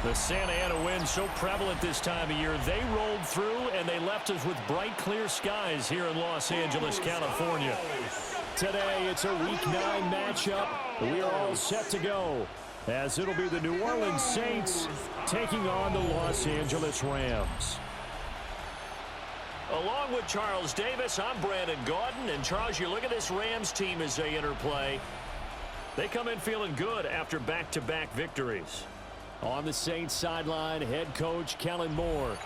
The Santa Ana wind so prevalent this time of year. They rolled through, and they left us with bright, clear skies here in Los Angeles, California. Today, it's a Week 9 matchup. We are all set to go, as it'll be the New Orleans Saints taking on the Los Angeles Rams. Along with Charles Davis, I'm Brandon Gaudin. And, Charles, you look at this Rams team as they interplay. They come in feeling good after back-to-back victories. On the Saints sideline, head coach Kellen Moore.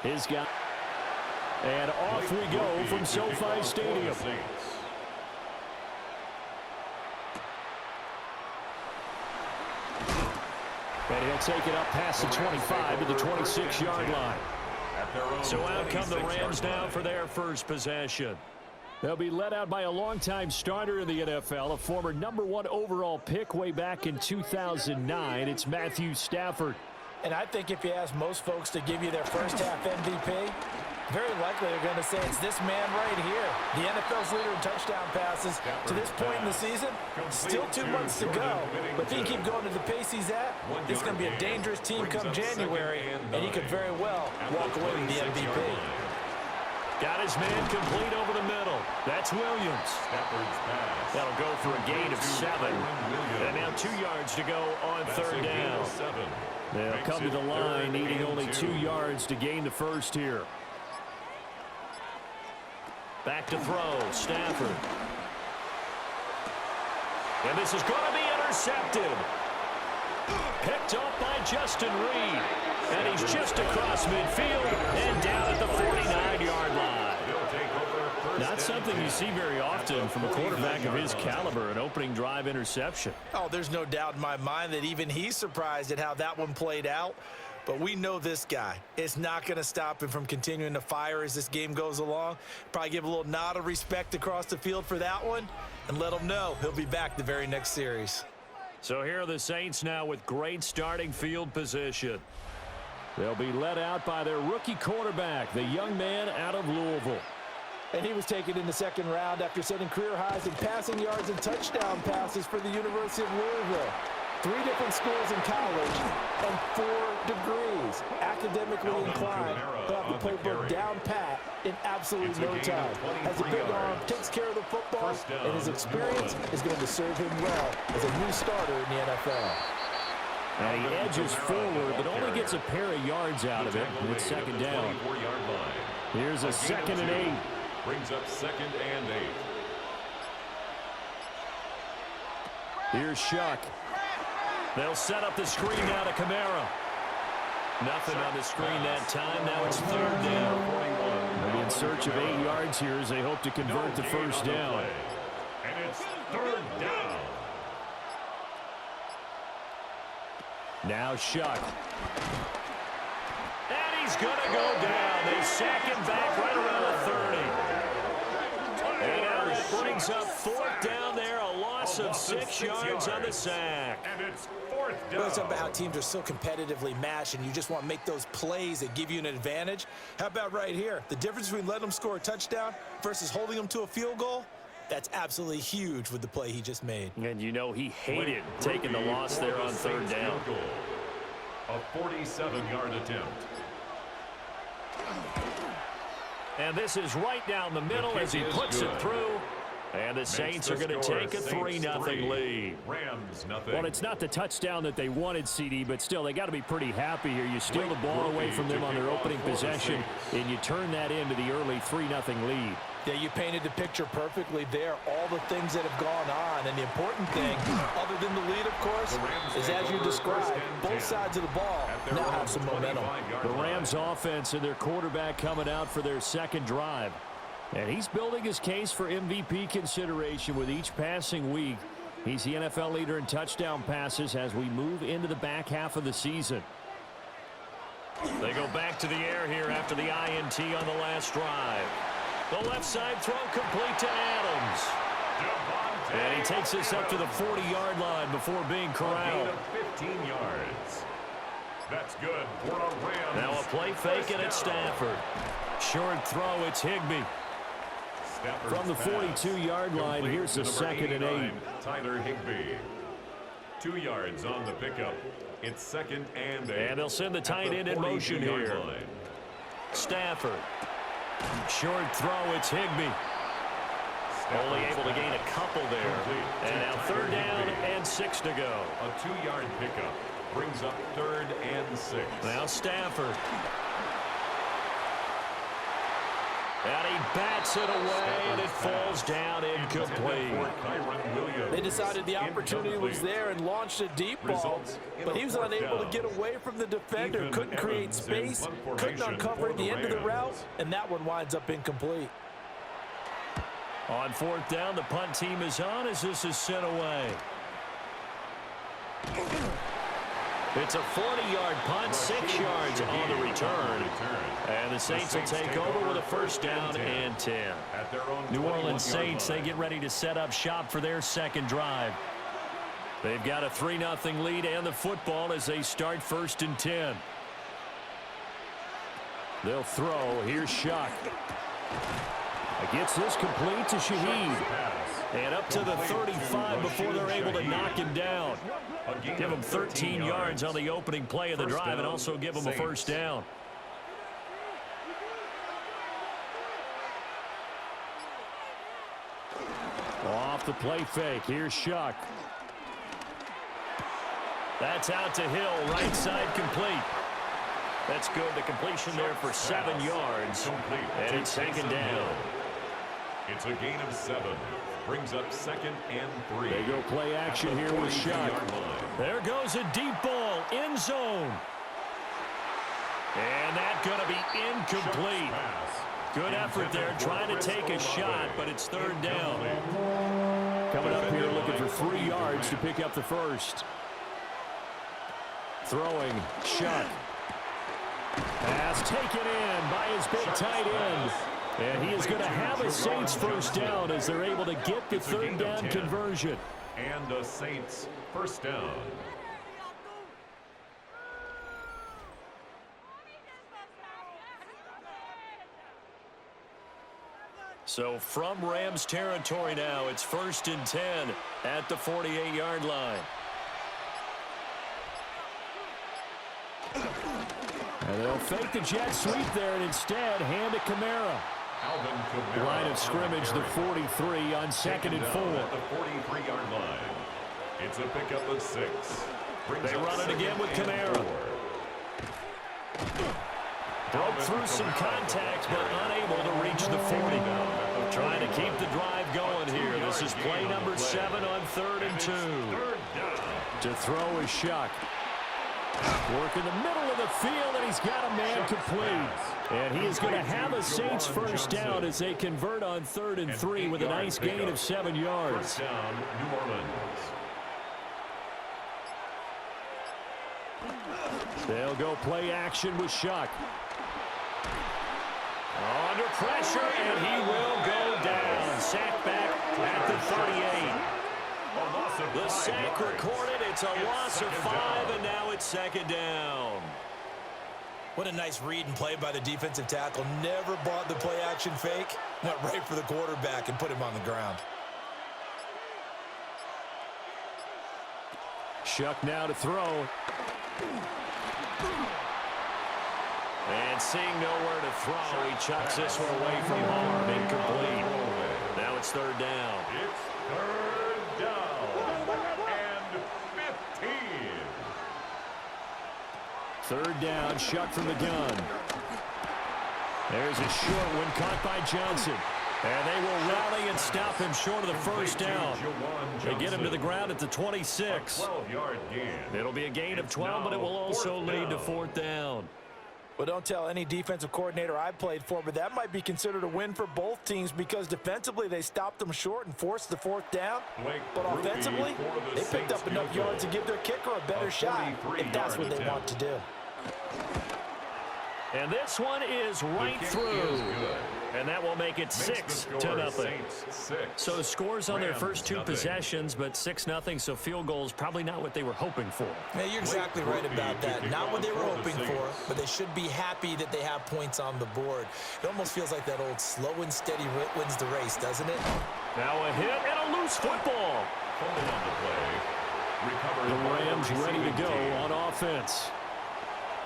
His guy. And off we go from SoFi Stadium. And he'll take it up past the 25 to the 26-yard line. So out come the Rams now for their first possession. They'll be led out by a longtime starter in the NFL, a former #1 overall pick way back in 2009. It's Matthew Stafford. And I think if you ask most folks to give you their first half MVP, very likely they're going to say it's this man right here. The NFL's leader in touchdown passes to this point in the season. Still 2 months to go. But if he can keep going at the pace he's at, this is going to be a dangerous team come January, and he could very well walk away with the MVP. Got his man complete over the middle. That's Williams. That'll go for a gain of 7. And now 2 yards to go on third down. They'll come to the line needing only 2 yards to gain the first here. Back to throw, Stafford. And this is going to be intercepted. Picked off by Justin Reed. And he's just across midfield and down at the 49-yard line. Not something you see very often from a quarterback of his caliber, an opening drive interception. Oh, there's no doubt in my mind that even he's surprised at how that one played out. But we know this guy. It's not going to stop him from continuing to fire as this game goes along. Probably give a little nod of respect across the field for that one and let him know he'll be back the very next series. So here are the Saints now with great starting field position. They'll be led out by their rookie quarterback, the young man out of Louisville. And he was taken in the second round after setting career highs in passing yards and touchdown passes for the University of Louisville. 3 different schools in college and 4 degrees. Academically inclined, he'll have the playbook down pat in absolutely no time. Has a big arm, takes care of the football, and his experience is going to serve him well as a new starter in the NFL. And he edges forward, but only gets a pair of yards out of it. It's second down. Here's a 2nd and 8. Brings up 2nd and 8. Here's Shuck. They'll set up the screen now to Kamara. Nothing on the screen that time. Now it's third down. They'll be in search of 8 yards here as they hope to convert the first down. And it's third down. Now Shuck. And he's going to go down. They sack him back right around the 30. And now that brings up 4th down there. A loss of 6 yards on the sack. And it's 4th down. Well, it's about how teams are so competitively matched, and you just want to make those plays that give you an advantage. How about right here? The difference between letting them score a touchdown versus holding them to a field goal? That's absolutely huge with the play he just made. And you know he hated taking the loss there on third down. A 47-yard attempt. And this is right down the middle as he puts it through. And the Saints are going to take a 3-0 lead. Rams nothing. Well, it's not the touchdown that they wanted, CD, but still, they got to be pretty happy here. You steal the ball away from them on their opening possession, and you turn that into the early 3-0 lead. Yeah, you painted the picture perfectly there, all the things that have gone on. And the important thing, other than the lead, of course, is as you described, both sides of the ball now have some momentum. The Rams offense and their quarterback coming out for their second drive. And he's building his case for MVP consideration with each passing week. He's the NFL leader in touchdown passes as we move into the back half of the season. They go back to the air here after the INT on the last drive. The left side throw complete to Adams. And he takes us up to the 40-yard line before being corralled. 15 yards. That's good for a Rams. Now a play fake and it's Stafford. Short throw, it's Higbee. From the 42-yard line, here's the 2nd and 8. Tyler Higbee. 2 yards on the pickup. It's 2nd and 8. And they'll send the tight end in motion here. Line. Stafford. Short throw, it's Higbee. Only able to gain a couple there. And now 3rd down and 6 to go. A 2-yard pickup brings up 3rd and 6. Now Stafford. And he bats it away, and it falls down incomplete. They decided the opportunity was there and launched a deep ball, but he was unable to get away from the defender, couldn't create space, couldn't uncover the end of the route, and that one winds up incomplete. On 4th down, the punt team is on as this is sent away. It's a 40-yard punt, 6 yards on the return. And the Saints will take over with a 1st down and 10. New Orleans Saints, they get ready to set up shop for their 2nd drive. They've got a 3-0 lead and the football as they start 1st and 10. They'll throw. Here's Shuck. Gets this complete to Shaheed. And up to the 35 before they're able to knock him down. Give him 13 yards on the opening play of the drive and also give him a 1st down. Off the play fake. Here's Shuck. That's out to Hill. Right side complete. That's good. The completion there for 7 yards. And it's 2nd down. It's a gain of 7. Brings up 2nd and 3. They go play action here with Shuck. There goes a deep ball. End zone. And that's going to be incomplete. Good effort there trying to take a shot, but it's 3rd down. Coming up here looking for 3 yards to pick up the 1st. Throwing, Shuck. Pass taken in by his big tight end. And he is going to have a Saints 1st down as they're able to get the 3rd down conversion. And a Saints 1st down. So from Rams territory now, it's 1st and 10 at the 48-yard line. And they'll fake the jet sweep there and instead hand to Kamara. Line of scrimmage, the 43 on 2nd and 4. At the 43-yard line. It's a pickup of 6. They run it again with Kamara. Broke through some contact, but unable to reach the 40. Trying to keep the drive going here. This is play number 7 on 3rd and 2. To throw is Shuck. Work in the middle of the field, and he's got a man complete. And he is going to have a Saints 1st down as they convert on 3rd and 3 with a nice gain of 7 yards. Down, New Orleans. They'll go play action with Shuck. Under pressure, and he will go down. Sack back at the 38. The sack recorded. It's a loss of 5, and now it's 2nd down. What a nice read and play by the defensive tackle. Never bought the play action fake. Went right for the quarterback and put him on the ground. Shuck now to throw. And seeing nowhere to throw, he chucks this one away from harm. Incomplete. Now it's 3rd down. It's 3rd down and 15. 3rd down, Shuck from the gun. There's a short one caught by Johnson. And they will rally and stop him short of the 1st down. They get him to the ground at the 26. 12-yard gain. It'll be a gain of 12, but it will also lead to 4th down. Well, don't tell any defensive coordinator I've played for, but that might be considered a win for both teams because defensively they stopped them short and forced the 4th down. But offensively, they picked up enough yards to give their kicker a better shot if that's what they want to do. And this one is right through. And that will make it 6-0. So the scores on their first 2 possessions, but 6-0, so field goals probably not what they were hoping for. Yeah, you're exactly right about that. Not what they were hoping for, but they should be happy that they have points on the board. It almost feels like that old slow and steady wins the race, doesn't it? Now a hit and a loose football. Holding on the play. The Rams ready to go on offense.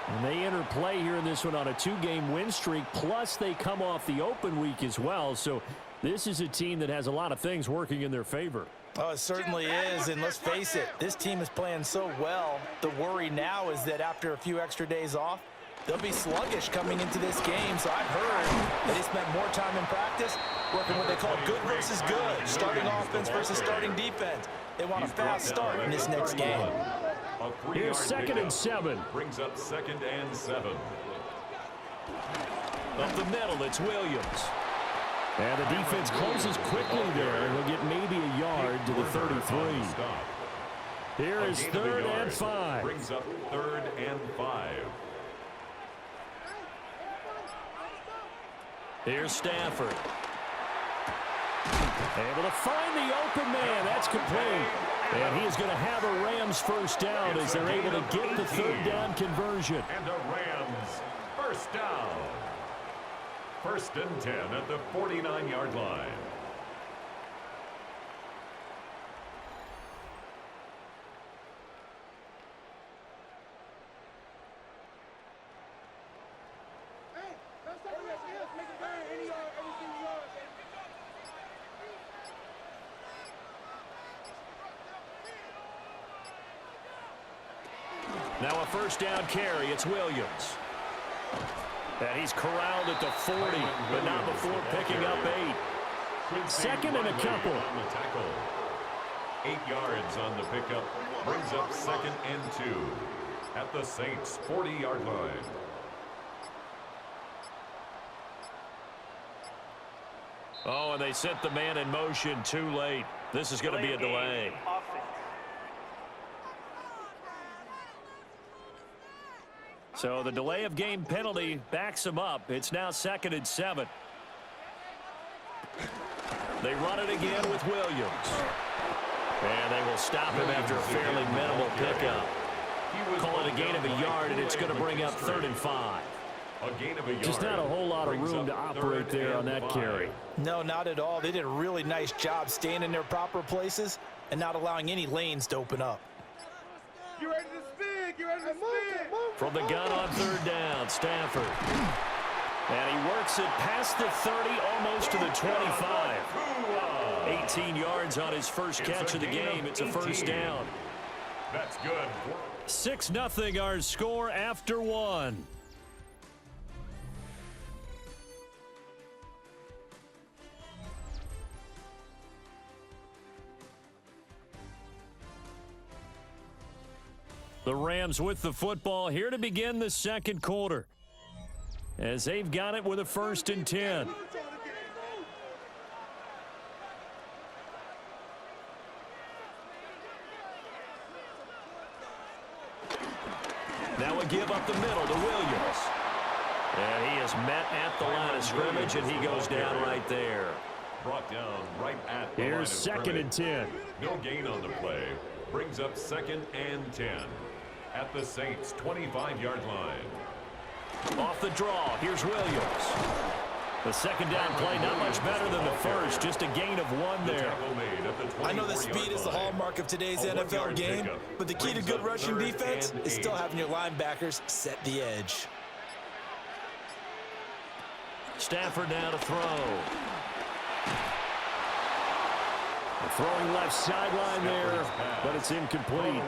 And they enter play here in this one on a 2-game win streak, plus they come off the open week as well. So this is a team that has a lot of things working in their favor. Oh, it certainly is, and let's face it, this team is playing so well. The worry now is that after a few extra days off, they'll be sluggish coming into this game. So I've heard that they spent more time in practice working what they call good versus good, starting offense versus starting defense. They want a fast start in this next game. Here's 2nd and 7. Brings up 2nd and 7. Up the middle, it's Williams. And the defense closes quickly there, and he'll get maybe a yard to the 33. Here is 3rd and 5. Brings up 3rd and 5. Here's Stafford. Able to find the open man. That's complete. And he is going to have a Rams first down as they're able to get the 3rd down conversion. And a Rams first down. 1st and 10 at the 49-yard line. Now a first down carry. It's Williams. And he's corralled at the 40, but not before picking up 8. 2nd and a couple. 8 yards on the pickup. Brings up 2nd and 2 at the Saints' 40-yard line. Oh, and they sent the man in motion too late. This is going to be a delay. So the delay of game penalty backs him up. It's now 2nd and 7. They run it again with Williams. And they will stop him after a fairly minimal pickup. Call it a gain of a yard, and it's going to bring up 3rd and 5. Just not a whole lot of room to operate there on that carry. No, not at all. They did a really nice job staying in their proper places and not allowing any lanes to open up. You ready to spin? You ready to spin? From the gun on 3rd down, Stafford. And he works it past the 30, almost to the 25. 18 yards on his first catch of the game. It's a first down. That's good. 6-0 our score after 1. The Rams with the football here to begin the 2nd quarter, as they've got it with a 1st and 10. Now a give up the middle to Williams. And he is met at the line of scrimmage, and he goes down right there. Brought down right at the Here's line of 2nd and 10. No gain on the play. Brings up 2nd and 10 at the Saints' 25-yard line. Off the draw, here's Williams. The 2nd down play, not much better than the first, just a gain of 1 there. I know the speed is the hallmark of today's NFL game, but the key to good rushing defense is still having your linebackers set the edge. Stafford now to throw. Throwing left sideline there, but it's incomplete.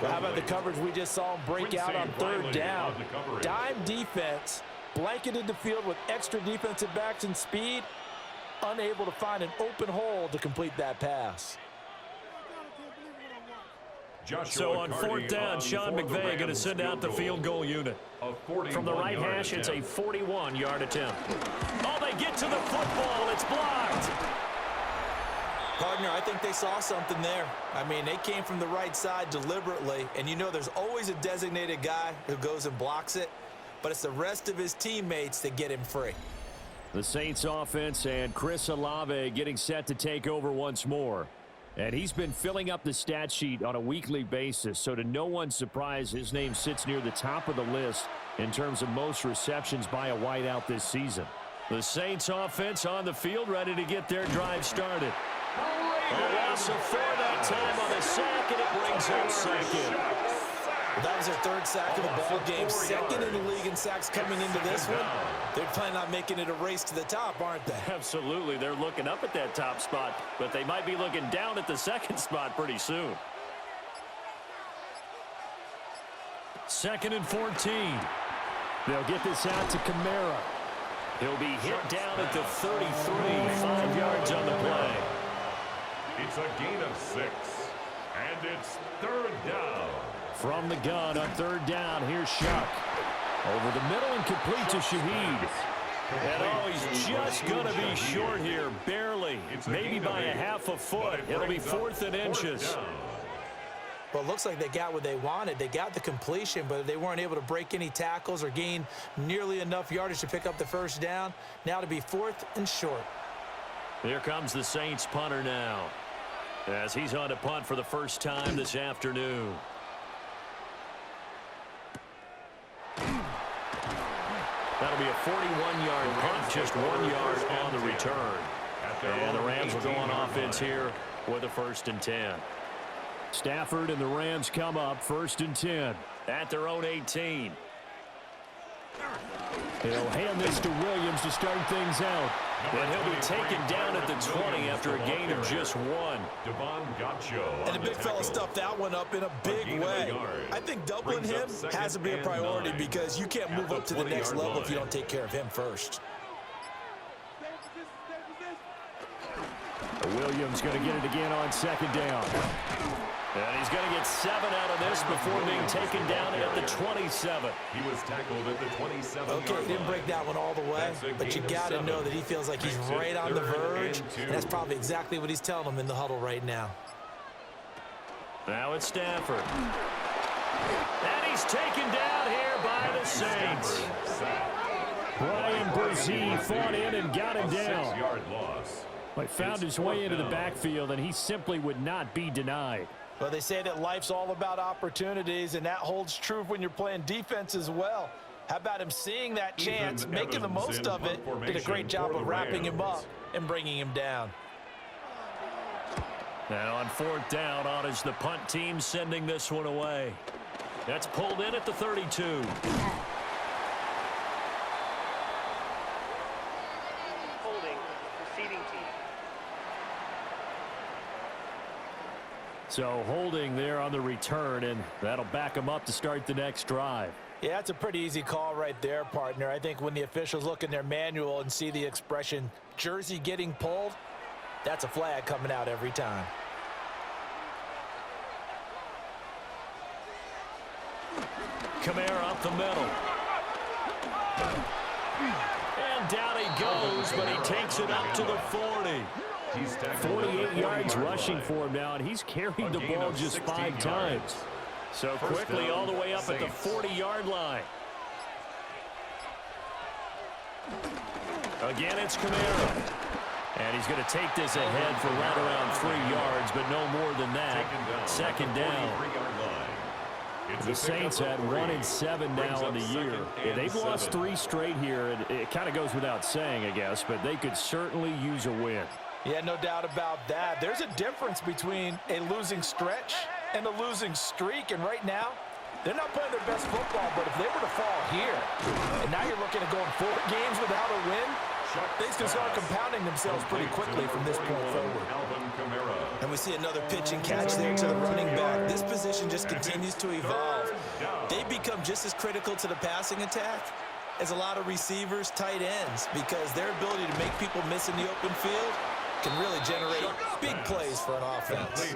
How about the coverage we just saw him break out on 3rd down? Dime defense, blanketed the field with extra defensive backs and speed, unable to find an open hole to complete that pass. So on 4th down, Sean McVay going to send out the field goal unit. From the right hash, it's a 41-yard attempt. Oh, they get to the football. It's blocked. Partner, I think they saw something there. I mean, they came from the right side deliberately, and you know there's always a designated guy who goes and blocks it, but it's the rest of his teammates that get him free. The Saints offense and Chris Olave getting set to take over once more. And he's been filling up the stat sheet on a weekly basis, so to no one's surprise, his name sits near the top of the list in terms of most receptions by a wideout this season. The Saints offense on the field, ready to get their drive started. A loss of 4 that time on the sack, and it brings up second. Well, that was their 3rd sack of the ball game, 2nd in the league in sacks coming into this one. They're planning on making it a race to the top, aren't they? Absolutely. They're looking up at that top spot, but they might be looking down at the 2nd spot pretty soon. 2nd and 14. They'll get this out to Kamara. He'll be hit down at the 33, 5 yards on the play. It's a gain of 6, and it's 3rd down. From the gun on 3rd down, here's Shuck. Over the middle and complete to Shaheed. And oh, he's just going to be short here, barely, maybe by a half a foot. It'll be 4th and inches. Well, it looks like they got what they wanted. They got the completion, but they weren't able to break any tackles or gain nearly enough yardage to pick up the 1st down. Now to be 4th and short. Here comes the Saints punter now, as he's on to punt for the first time this afternoon. That'll be a 41-yard punt, just 1 yard on the return. And the Rams will go on offense here with a 1st and 10. Stafford and the Rams come up 1st and 10 at their own 18. He'll hand this to Williams to start things out. And he'll be taken down at the 20 after a gain of just 1. And the big fella stuffed that one up in a big way. I think doubling him has to be a priority because you can't move up to the next level if you don't take care of him first. Williams going to get it again on 2nd down. And he's going to get 7 out of this before being taken down at the 27. He was tackled at the 27. Okay, he didn't break that one all the way, but you got to know that he feels like he's right on the verge, and that's probably exactly what he's telling them in the huddle right now. Now it's Stafford. And he's taken down here by the Saints. Brian Brzee fought in and got him down. 6-yard loss. He found his way into the backfield, and he simply would not be denied. Well, they say that life's all about opportunities, and that holds true when you're playing defense as well. How about him seeing that chance, making the most of it, did a great job of wrapping him up and bringing him down. Now on 4th down, on is the punt team sending this one away. That's pulled in at the 32. Holding, receiving team. So holding there on the return, and that'll back them up to start the next drive. Yeah, that's a pretty easy call right there, partner. I think when the officials look in their manual and see the expression jersey getting pulled, that's a flag coming out every time. Kamara up the middle. And down he goes, but he takes it up to the 40. 48 yards rushing for him now, and he's carried the ball just 5 times. So quickly all the way up at the 40-yard line. Again, it's Kamara. And he's going to take this ahead for right around 3 yards, but no more than that. 2nd down. The Saints had 1-7 now in the year. They've lost 3 straight here. It kind of goes without saying, I guess, but they could certainly use a win. Yeah, no doubt about that. There's a difference between a losing stretch and a losing streak, and right now, they're not playing their best football, but if they were to fall here, and now you're looking at going 4 games without a win, things can start compounding themselves pretty quickly from this point forward. And we see another pitch and catch there to the running back. This position just continues to evolve. They become just as critical to the passing attack as a lot of receivers, tight ends, because their ability to make people miss in the open field can really generate big plays for an offense.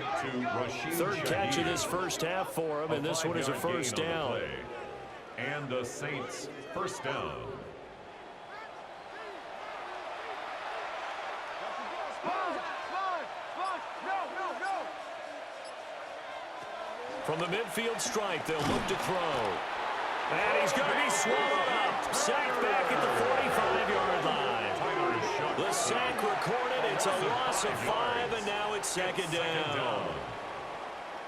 3rd catch of this first half for him, and this one is a 1st down. And the Saints 1st down. From the midfield stripe, they'll look to throw. And he's going to be swallowed up. Sacked back at the 45-yard line. The sack recorded. It's a loss of 5, and now it's 2nd down.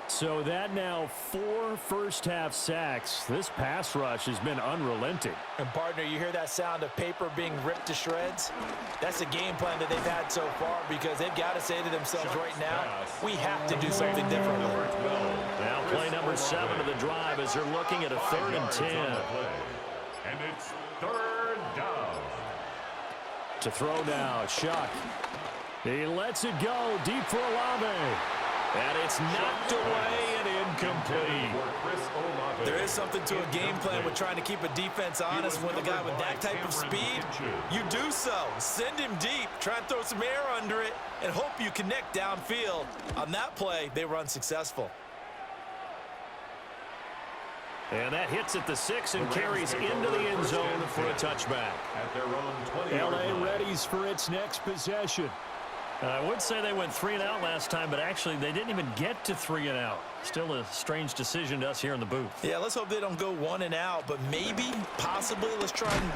So that now 4 first-half sacks. This pass rush has been unrelenting. And, partner, you hear that sound of paper being ripped to shreds? That's the game plan that they've had so far because they've got to say to themselves right now, we have to do something differently. Now play number 7 of the drive as they're looking at a 3rd and 10. And it's 3rd down. To throw now, Shuck. He lets it go deep for Olave. And it's knocked away and incomplete. There is something to a game plan with trying to keep a defense honest with a guy with that type of speed. You do so. Send him deep. Try and throw some air under it and hope you connect downfield. On that play, they were unsuccessful. And that hits at the 6 and carries into the end zone for a touchback. At their own 20-yard LA line. readies for its next possession. I would say they went 3 and out last time, but actually they didn't even get to 3 and out. Still a strange decision to us here in the booth. Yeah, let's hope they don't go 1 and out, but maybe, possibly, let's try and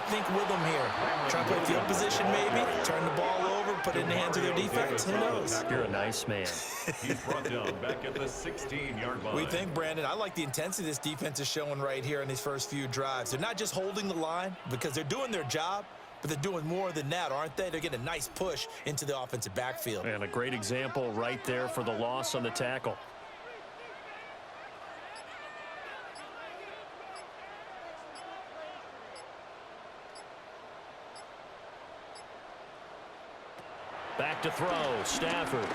think with them here. Try and play field position maybe, turn the ball over, put it in the hands of their defense. Who knows? You're a nice man. He's brought down back at the 16-yard line. We think, Brandon, I like the intensity this defense is showing right here in these first few drives. They're not just holding the line because they're doing their job, but they're doing more than that, aren't they? They're getting a nice push into the offensive backfield. And a great example right there for the loss on the tackle. Back to throw, Stafford.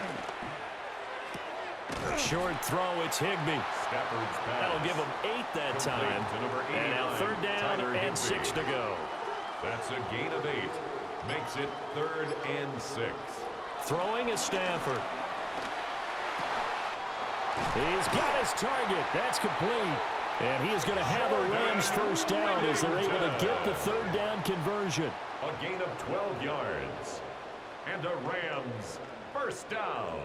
Short throw, it's Higbee. Stafford's pass. That'll give them 8 that time. And now 3rd down and 6 to go. That's a gain of 8. Makes it 3rd and 6. Throwing is Stafford. He's got his target. That's complete. And he is going to have a Rams first down as they're able to get the 3rd down conversion. A gain of 12 yards. And a Rams first down.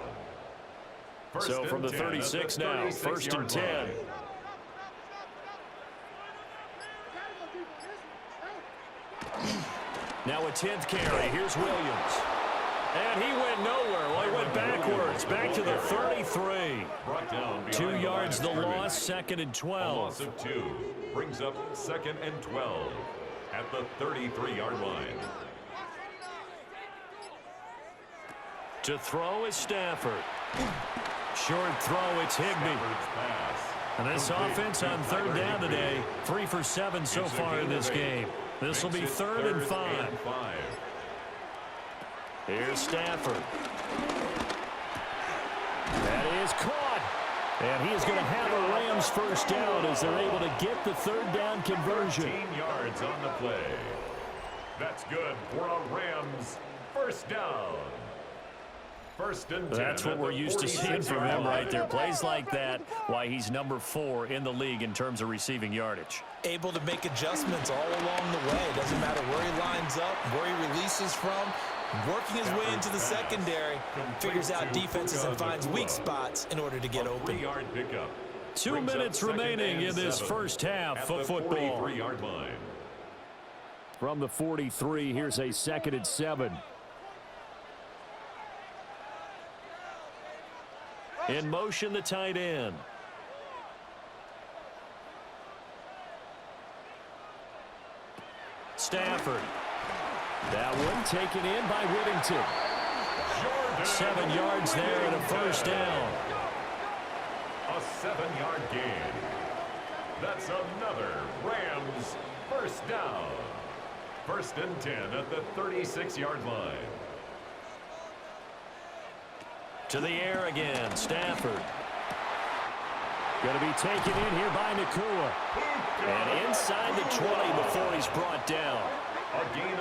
So from the 36 now, 1st and 10. Now a 10th carry. Here's Williams. And he went nowhere. Well, he went backwards. Back to the 33. 2 yards the loss, 2nd and 12. A loss of 2 brings up 2nd and 12 at the 33-yard line. To throw is Stafford. Short throw, it's Higbee. And this offense on 3rd down today, 3 for 7 so far in this game. This will be 3rd and 5. Here's Stafford. That is caught. And he is going to have a Rams first down as they're able to get the 3rd down conversion. 13 yards on the play. That's good for a Rams first down. 1st and 10. That's what we're used to seeing from him right there. Plays like that, why he's number 4 in the league in terms of receiving yardage. Able to make adjustments all along the way. Doesn't matter where he lines up, where he releases from. Working his way into the secondary, figures out defenses and finds weak spots in order to get open. 3-yard pickup. 2 minutes remaining in this first half of football. 43-yard line. From the 43, here's a 2nd and 7. In motion, the tight end. Stafford. That one taken in by Whittington. 7 yards there and a first down. A 7-yard gain. That's another Rams first down. 1st and 10 at the 36-yard line. To the air again, Stafford. Going to be taken in here by Nakua. And inside the 20 before he's brought down.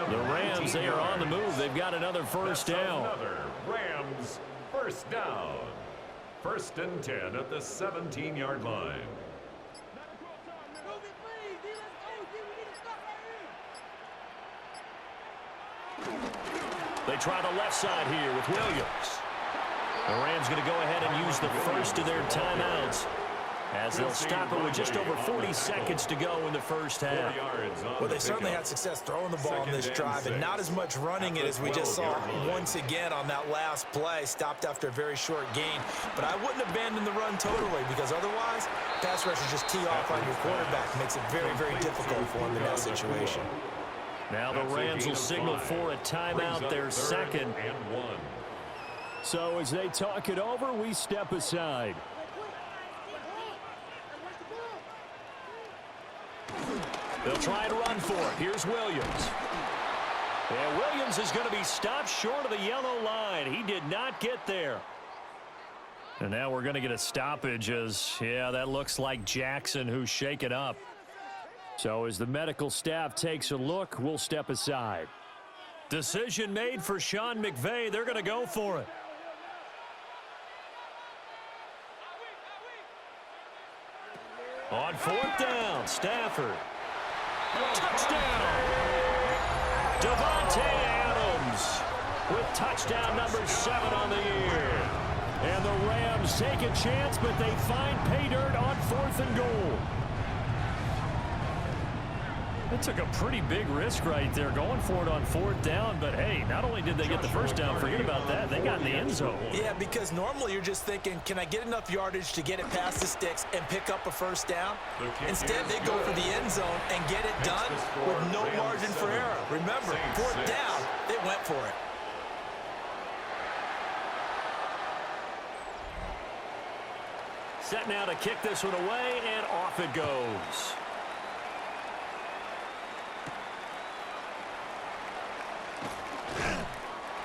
The Rams, they are on the move. They've got another first down. Another Rams first down. 1st and 10 at the 17-yard line. They try the left side here with Williams. The Rams going to go ahead and use the first of their timeouts. as they'll stop it with just over 40 seconds to go in the first half. Well, they certainly had success throwing the ball on this drive, and not as much running it as we just saw once again on that last play. Stopped after a very short gain. But I wouldn't abandon the run totally, because otherwise, pass rushers just tee off on your quarterback. It makes it very, very difficult for him in that situation. Now the Rams will signal for a timeout, their second. So as they talk it over, we step aside. They'll try and run for it. Here's Williams. And Williams is going to be stopped short of the yellow line. He did not get there. And now we're going to get a stoppage as, yeah, that looks like Jackson who's shaken up. So as the medical staff takes a look, we'll step aside. Decision made for Sean McVay. They're going to go for it. On fourth down, Stafford. Touchdown! Devontae Adams with touchdown number 7 on the year. And the Rams take a chance, but they find pay dirt on 4th and goal. It took a pretty big risk right there going for it on 4th down, but hey, not only did they get the first down, forget about that, they got in the end zone. Yeah, because normally you're just thinking, can I get enough yardage to get it past the sticks and pick up a first down? Instead, they go for the end zone and get it done with no margin for error. Remember, 4th down, they went for it. Set now to kick this one away, and off it goes.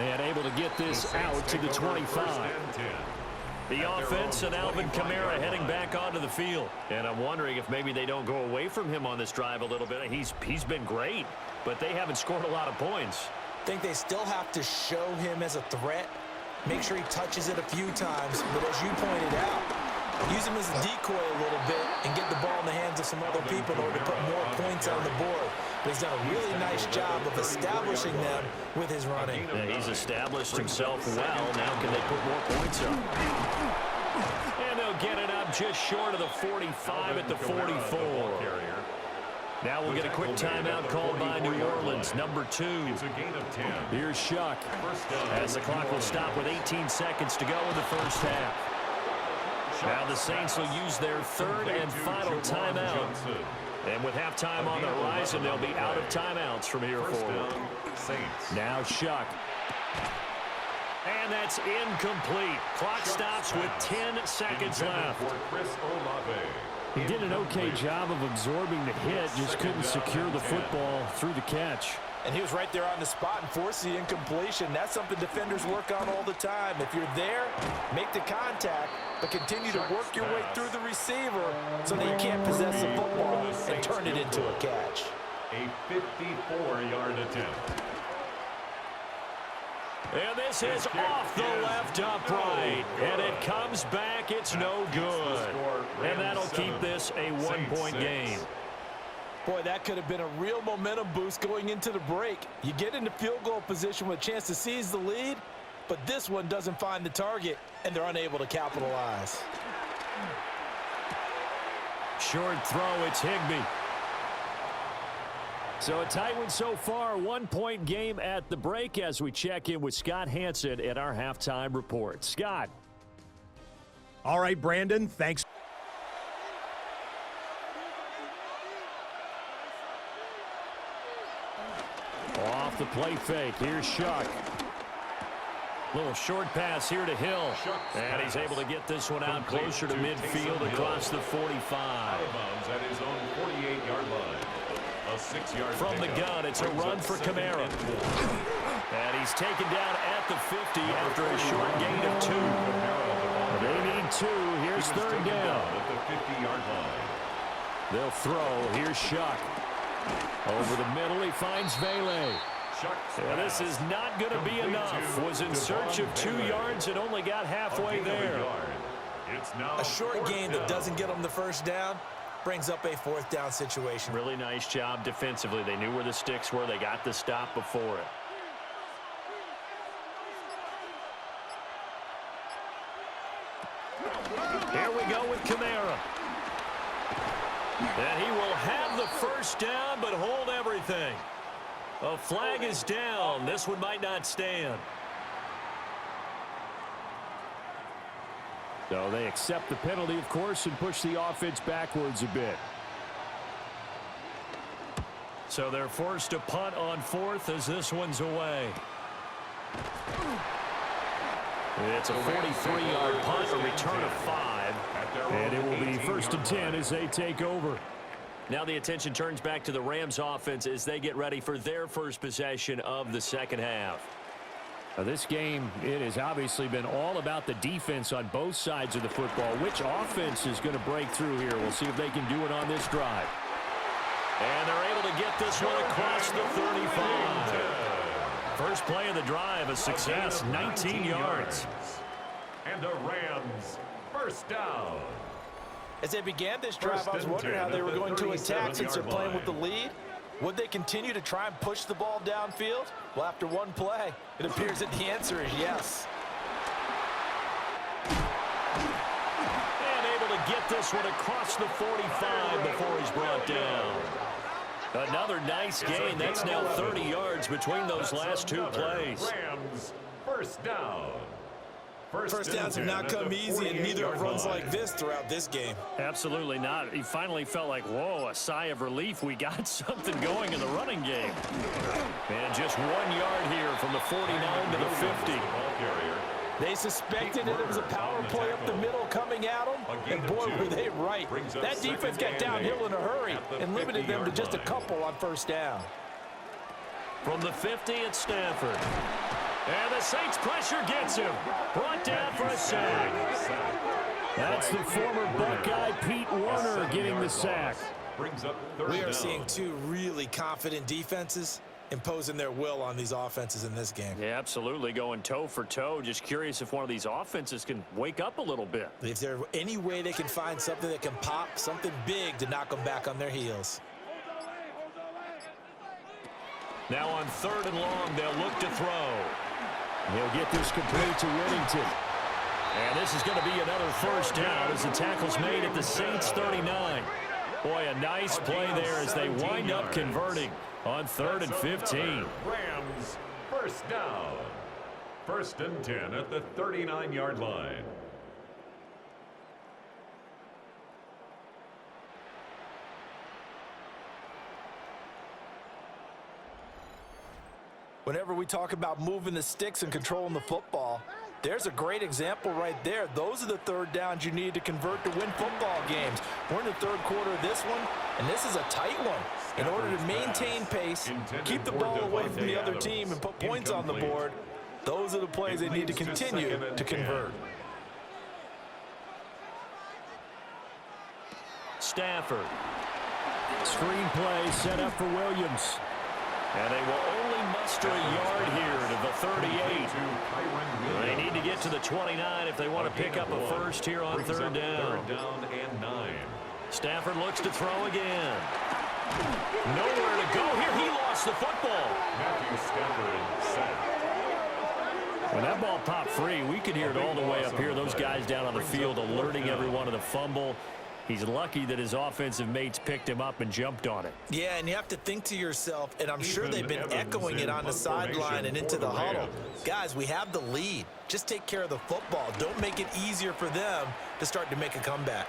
And able to get this out to the 25. The offense and Alvin Kamara heading back onto the field. And I'm wondering if maybe they don't go away from him on this drive a little bit. He's been great, but they haven't scored a lot of points. I think they still have to show him as a threat. Make sure he touches it a few times. But as you pointed out, use him as a decoy a little bit and get the ball in the hands of some other people in order to put more points on the board. But he's done a really nice job of establishing them with his running. Yeah, he's established himself well. Now can they put more points up? And they'll get it up just short of the 45 at the 44. Now we'll get a quick timeout called by New Orleans, number 2. Here's Shuck as the clock will stop with 18 seconds to go in the first half. Now the Saints will use their 3rd and final timeout. And with halftime on the horizon, they'll be out of timeouts from here forward. Now Shuck. And that's incomplete. Clock stops with 10 seconds left. He did an okay job of absorbing the hit, just couldn't secure the football through the catch. And he was right there on the spot and forced the incompletion. That's something defenders work on all the time. If you're there, make the contact, but continue to work your way through the receiver so that you can't possess the football and turn it into a catch. A 54-yard attempt. And this is off the left upright. And it comes back. It's no good. And that'll keep this a 1-point game. Boy, that could have been a real momentum boost going into the break. You get into field goal position with a chance to seize the lead, but this one doesn't find the target, and they're unable to capitalize. Short throw, it's Higbee. So a tight one so far, 1-point game at the break as we check in with Scott Hansen at our halftime report. Scott. All right, Brandon, thanks. Off the play fake, here's Shuck. Little short pass here to Hill. And he's able to get this one out closer to midfield across the 45. At his own 48-yard line. A 6-yard from the gun, it's a run for Kamara. And he's taken down at the 50 after a short gain of 2. They need 2. Here's 3rd down. At the 50-yard line. They'll throw. Here's Shuck. Over the middle, he finds Vele. And this is not going to be enough. Was in search of 2 yards and only got halfway there. A short gain that doesn't get them the first down brings up a 4th down situation. Really nice job defensively. They knew where the sticks were. They got the stop before it. Here we go with Kamara. And he will have the first down, but hold everything. A flag is down. This one might not stand. So they accept the penalty, of course, and push the offense backwards a bit. So they're forced to punt on fourth as this one's away. It's a 43-yard punt, a return of 5. And it will be 1st and 10 as they take over. Now the attention turns back to the Rams offense as they get ready for their first possession of the second half. Now this game, it has obviously been all about the defense on both sides of the football. Which offense is going to break through here? We'll see if they can do it on this drive. And they're able to get this one across the 35. First play of the drive, a success, 19 yards. And the Rams, first down. As they began this drive, I was wondering how they were going to attack since they're playing with the lead. Would they continue to try and push the ball downfield? Well, after one play, it appears that the answer is yes. And able to get this one across the 45 before he's brought down. Another nice gain. That's now 30 yards between those last two plays. Rams, first down. First downs have not come easy, and neither have runs like this throughout this game. Absolutely not. He finally felt like, whoa, a sigh of relief. We got something going in the running game. And just 1 yard here from the 49 to the 50. They suspected that it was a power play up the middle coming at them, and boy, were they right. That defense got downhill in a hurry and limited them to just a couple on first down. From the 50, it's Stafford. And the Saints pressure gets him. Brought down for a sack. That's the former Buckeye Pete Werner getting the sack. We are seeing two really confident defenses imposing their will on these offenses in this game. Yeah, absolutely, going toe for toe. Just curious if one of these offenses can wake up a little bit. If there's any way they can find something that can pop, something big to knock them back on their heels. Now on 3rd and long, they'll look to throw. He'll get this complete to Whittington. And this is going to be another first down as the tackle's made at the Saints 39. Boy, a nice play there as they wind up converting on 3rd and 15. Rams, first down. 1st and 10 at the 39-yard line. Whenever we talk about moving the sticks and controlling the football, there's a great example right there. Those are the 3rd downs you need to convert to win football games. We're in the 3rd quarter of this one, and this is a tight one. In order to maintain pace, keep the ball away from the other team, and put points on the board, those are the plays they need to continue to convert. Stafford. Screen play set up for Williams. And they will only muster a yard here to the 38. They need to get to the 29 if they want to pick up a first here on 3rd down. 3rd down and 9. Stafford looks to throw again. Nowhere to go here. He lost the football. Matthew Stafford sacked. When that ball popped free, we could hear it all the way up here. Those guys down on the field alerting everyone of the fumble. He's lucky that his offensive mates picked him up and jumped on it. Yeah, and you have to think to yourself, and I'm sure they've been echoing it on the sideline and into the huddle. Guys, we have the lead. Just take care of the football. Don't make it easier for them to start to make a comeback.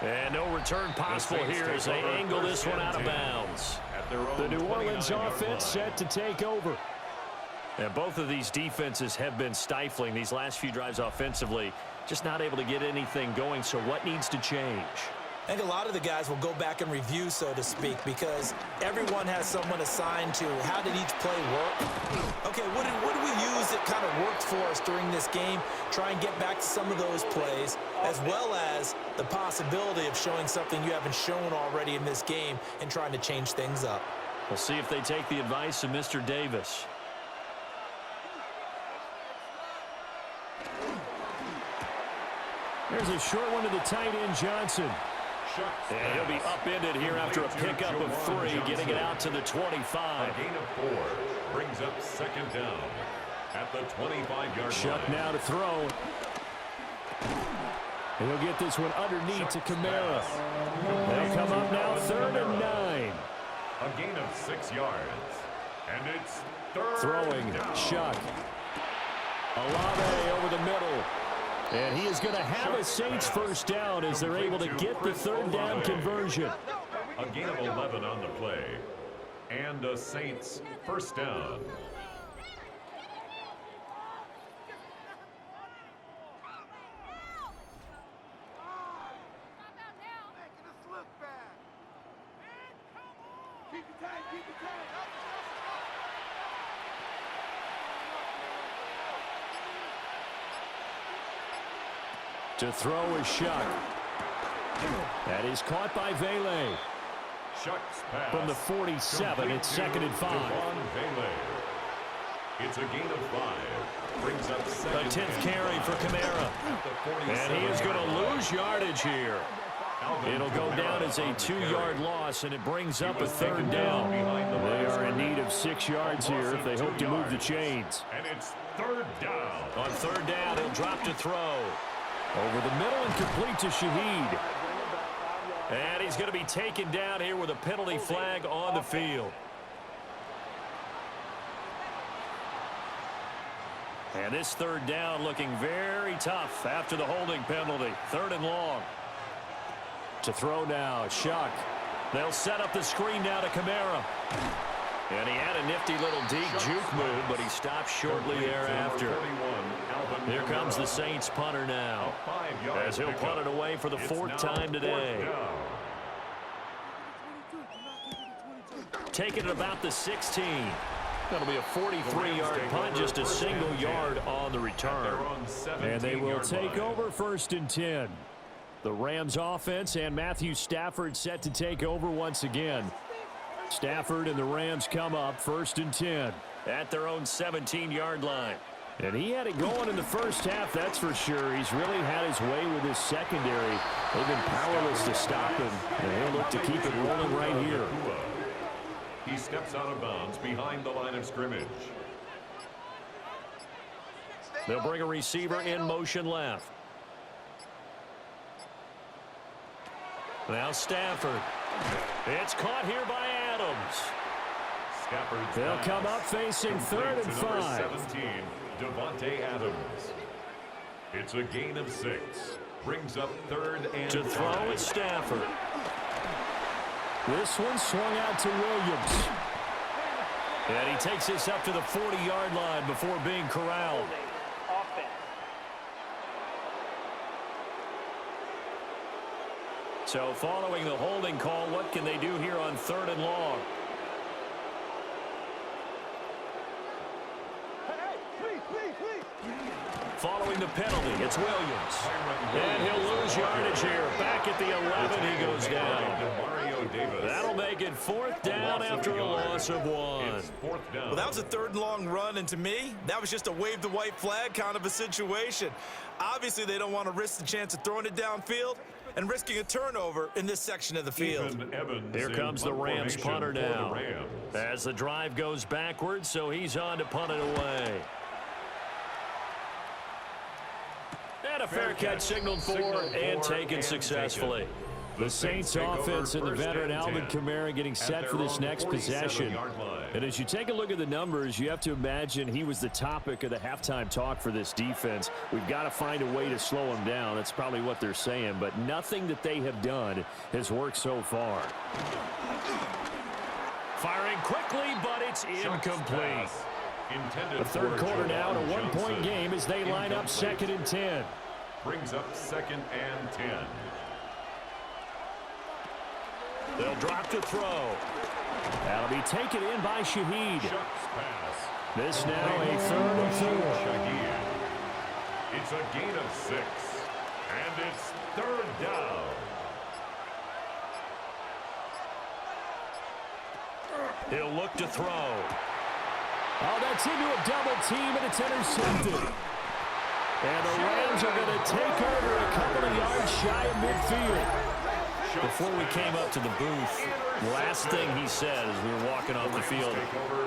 And no return possible here as they angle this one out of bounds. The New Orleans offense set to take over. And both of these defenses have been stifling these last few drives offensively. Just not able to get anything going, so what needs to change? I think a lot of the guys will go back and review, so to speak, because everyone has someone assigned to how did each play work. Okay, what did we use that kind of worked for us during this game? Try and get back to some of those plays, as well as the possibility of showing something you haven't shown already in this game and trying to change things up. We'll see if they take the advice of Mr. Davis. There's a short one to the tight end, Johnson. And he'll be upended here after a pickup of 3, getting it out to the 25. A gain of 4 brings up 2nd down at the 25-yard line. Shuck now to throw. And he'll get this one underneath to Kamara. They'll come up 6 yards. And it's third Throwing, down. Shuck. Olave over the middle. And he is going to have a Saints first down as they're able to get the third down conversion. A gain of 11 on the play. And a Saints first down. Keep it tight, keep it tight. To throw is Shuck. That is caught by Vele. Shuck's pass. From the 47, it's 2nd and 5. It's a gain of 5. Brings up The 10th carry for Kamara. And he is going to lose yardage here. It'll go down as a 2-yard loss, and it brings up a third down. They are in need of 6 yards here if they hope to move the chains. And it's third down. On third down, he'll drop to throw. Over the middle and complete to Shaheed. And he's going to be taken down here with a penalty flag on the field. And this third down looking very tough after the holding penalty. 3rd and long. To throw now, Shuck. They'll set up the screen now to Kamara. And he had a nifty little deep juke move, but he stopped shortly thereafter. Here comes the Saints punter now, as he'll punt it away for the 4th time today. Taking it about the 16. That'll be a 43-yard punt, just a single yard on the return. And they will take over 1st and 10. The Rams offense and Matthew Stafford set to take over once again. Stafford and the Rams come up 1st and 10 at their own 17-yard line. And he had it going in the first half, that's for sure. He's really had his way with his secondary. They've been powerless to stop him, and he'll look to keep it rolling right here. He steps out of bounds behind the line of scrimmage. They'll bring a receiver in motion left. Now Stafford. It's caught here by Adams. They'll come up facing 3rd and 5. 17, Devontae Adams. It's a gain of 6. Brings up 3rd and 5. To throw is Stafford. This one swung out to Williams. And he takes this up to the 40-yard line before being corralled. So following the holding call, what can they do here on 3rd and long? Following the penalty, it's Williams. And he'll lose yardage here. Back at the 11, he goes down. That'll make it 4th down after a loss of 1. Well, that was a 3rd and long run, and to me, that was just a wave the white flag kind of a situation. Obviously, they don't want to risk the chance of throwing it downfield and risking a turnover in this section of the field. Here comes the Rams punter now. As the drive goes backwards, so he's on to punt it away. And a fair catch signaled for and taken successfully. The Saints offense and the veteran Alvin Kamara getting set for this next possession. And as you take a look at the numbers, you have to imagine he was the topic of the halftime talk for this defense. We've got to find a way to slow him down. That's probably what they're saying. But nothing that they have done has worked so far. Firing quickly, but it's incomplete. The third quarter now, a 1-point game as they line up 2nd and 10. Brings up 2nd and 10. They'll drop to throw. That'll be taken in by Shaheed. This now a 3rd and 4. It's a gain of 6. And it's 3rd down. He'll look to throw. Oh, that's into a double team, and it's intercepted. And the Rams are going to take over a couple of yards shy of midfield. Before we came up to the booth, last thing he said as we were walking off the field,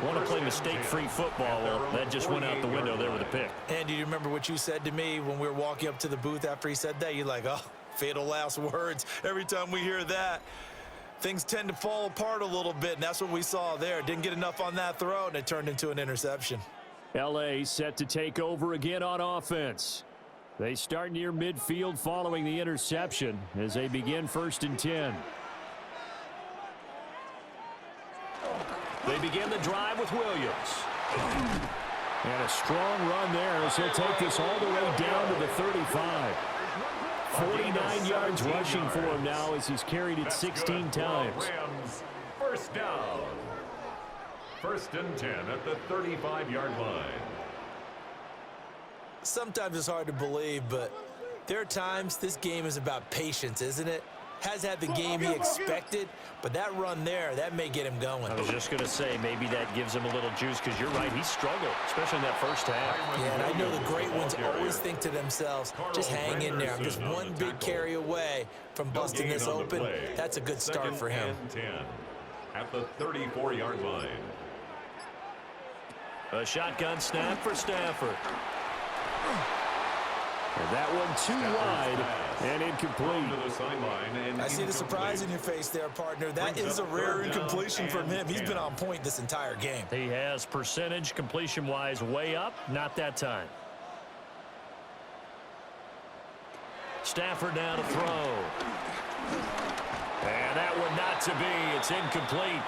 want to play mistake-free football. Well, that just went out the window there with a pick. And do you remember what you said to me when we were walking up to the booth after he said that? You're like, oh, fatal last words every time we hear that. things tend to fall apart a little bit, and that's what we saw there. Didn't get enough on that throw, and it turned into an interception. LA set to take over again on offense. They start near midfield following the interception as they begin 1st and 10. They begin the drive with Williams. And a strong run there as he'll take this all the way down to the 35. 49 yards rushing for him now as he's carried it 16 times. Rams, first down. 1st and 10 at the 35-yard line. Sometimes it's hard to believe, but there are times this game is about patience, isn't it? Has had the game he expected, but that run there, that may get him going. I was just going to say, maybe that gives him a little juice because you're right, he struggled, especially in that first half. Yeah, and I know the great ones always think to themselves, just hang in there. I'm just one big carry away from busting this open. That's a good start for him. 10 at the 34-yard line. A shotgun snap for Stafford. And that one too wide and incomplete. I see the surprise in your face there, partner. That is a rare incompletion from him. He's been on point this entire game. He has percentage completion-wise way up, not that time. Stafford now to throw. And that one not to be. It's incomplete.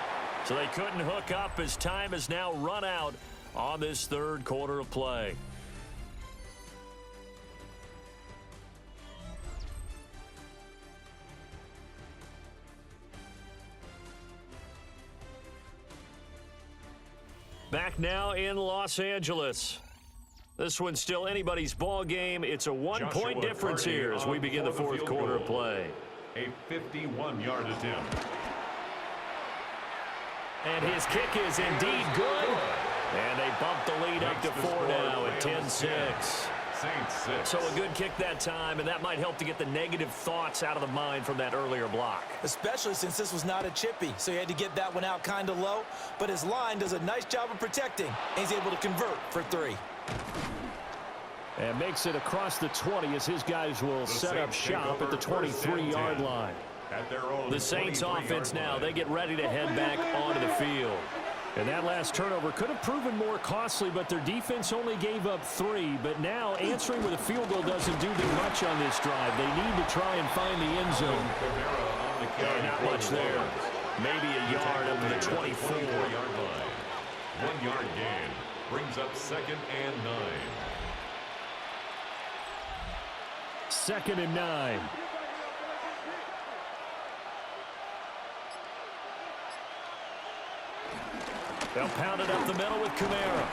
So they couldn't hook up as time has now run out on this 3rd quarter of play. Back now in Los Angeles. This one's still anybody's ball game. It's a one-point difference here as we begin the 4th quarter of play. A 51-yard attempt. And his kick is indeed good. And they bump the lead up to 4 now at 10-6. So a good kick that time, and that might help to get the negative thoughts out of the mind from that earlier block. Especially since this was not a chippy, so he had to get that one out kind of low. But his line does a nice job of protecting, and he's able to convert for 3. And makes it across the 20 as his guys will set up shop at the 23-yard line. The Saints offense now, they get ready to head back onto the field. And that last turnover could have proven more costly, but their defense only gave up 3. But now answering with a field goal doesn't do them much on this drive. They need to try and find the end zone. Not much there. Maybe a yard up to the 24-yard line. 1-yard gain brings up 2nd and 9. 2nd and 9. They'll pound it up the middle with Kamara.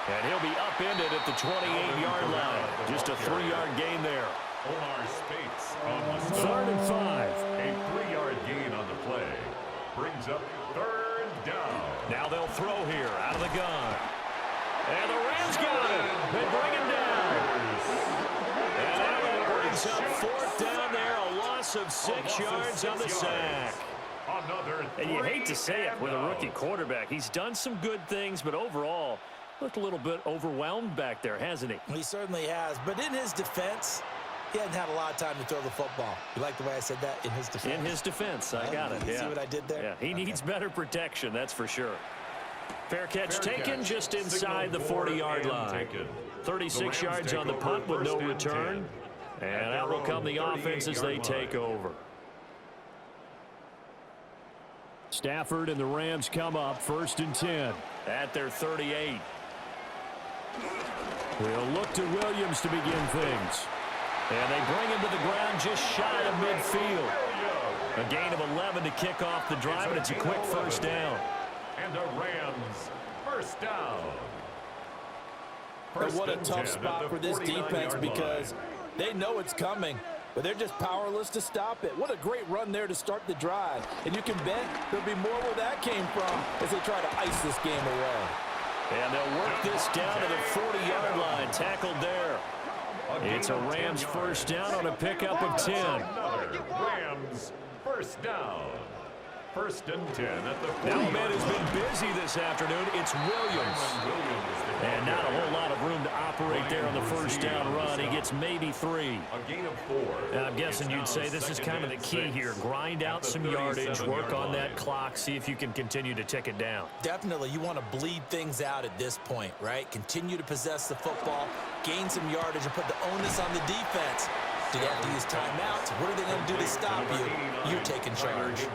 And he'll be upended at the 28-yard line. Just a 3-yard gain there. Omar Spates on the 3rd and 5. A 3-yard gain on the play. Brings up 3rd down. Now they'll throw here out of the gun. And the Rams got him. They bring him down. And that brings up 4th down there. A loss of 6 yards on the sack. And you hate to say it with a rookie quarterback. He's done some good things, but overall, looked a little bit overwhelmed back there, hasn't he? He certainly has. But in his defense, he hadn't had a lot of time to throw the football. You like the way I said that? In his defense? In his defense. I got it. You see what I did there? Yeah, he needs better protection, that's for sure. Fair catch taken just inside the 40-yard line. 36 yards on the punt with no return. And out will come the offense as they take over. Stafford and the Rams come up 1st and 10 at their 38. They'll look to Williams to begin things. And they bring him to the ground just shy of midfield. A gain of 11 to kick off the drive, and it's a quick 1st down. And the Rams, 1st down. And what a tough spot for this defense because they know it's coming, but they're just powerless to stop it. What a great run there to start the drive. And you can bet there'll be more where that came from as they try to ice this game away. And they'll work this down to the 40-yard line. Tackled there. It's a Rams 1st down on a pickup of 10. Rams 1st down. First and 10 at the 40. Now, man has been busy this afternoon. It's Williams. And not a whole lot of room to operate there on the first down run. He gets maybe 3. A gain of 4. And I'm guessing you'd say this is kind of the key here. Grind out some yardage, work on that clock, see if you can continue to tick it down. Definitely, you want to bleed things out at this point, right? Continue to possess the football, gain some yardage, and put the onus on the defense. Do they have to use timeouts? What are they going to do to stop you? You're taking charge.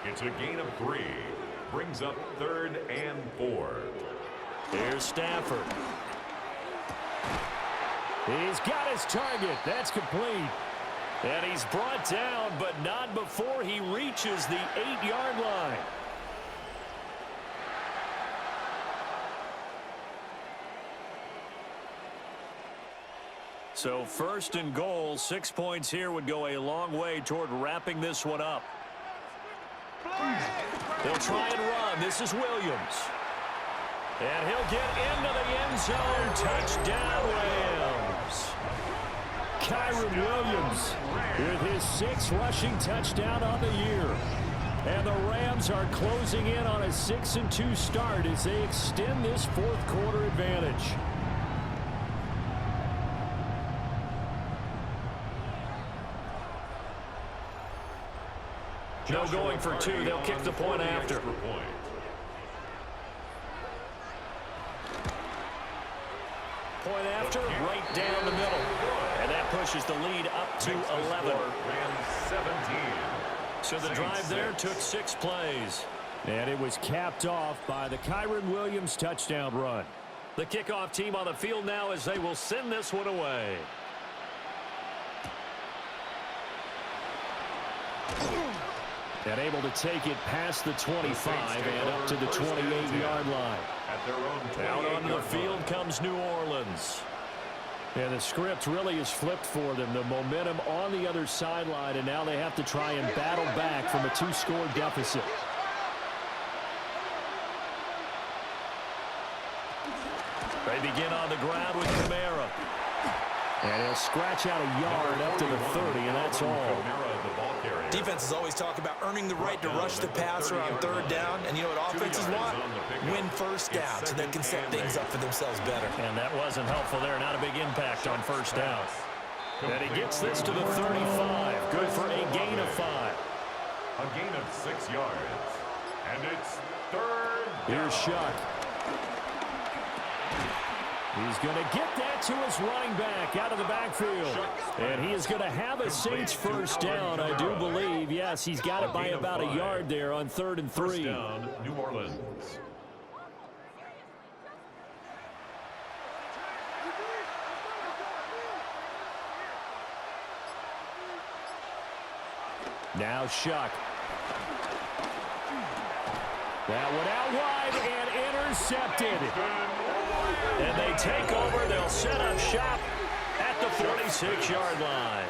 It's a gain of 3. Brings up 3rd and 4. Here's Stafford. He's got his target. That's complete. And he's brought down, but not before he reaches the 8-yard line. So first and goal, 6 points here would go a long way toward wrapping this one up. They'll try and run. This is Williams. And he'll get into the end zone. Touchdown, Rams. Kyron Williams with his 6th rushing touchdown on the year. And the Rams are closing in on a 6-2 start as they extend this fourth quarter advantage. No going for 2. They'll kick the point after. Point after, right down the middle. And that pushes the lead up to 11. So the drive there took 6 plays. And it was capped off by the Kyron Williams touchdown run. The kickoff team on the field now as they will send this one away. And able to take it past the 25 and up to the 28-yard line. Out onto the field comes New Orleans. And the script really is flipped for them. The momentum on the other sideline, and now they have to try and battle back from a 2-score deficit. They begin on the ground with Kamara. And he'll scratch out a yard up to the 30, and that's all. Defenses always talk about earning the right to rush the passer on 3rd down. And you know what offenses want? Win first down so they can set things up for themselves better. And that wasn't helpful there. Not a big impact on first down. And he gets this to the 35. Good for a gain of 5. A gain of 6 yards. And it's 3rd down. Here's Shuck. He's going to get that to his running back out of the backfield. And he is going to have a Saints first down, I do believe. Yes, he's got it by about a yard there on 3rd and 3. First down, New Orleans. Now Shuck. That one out wide and intercepted. And they take over. They'll set up shop at the 46-yard line.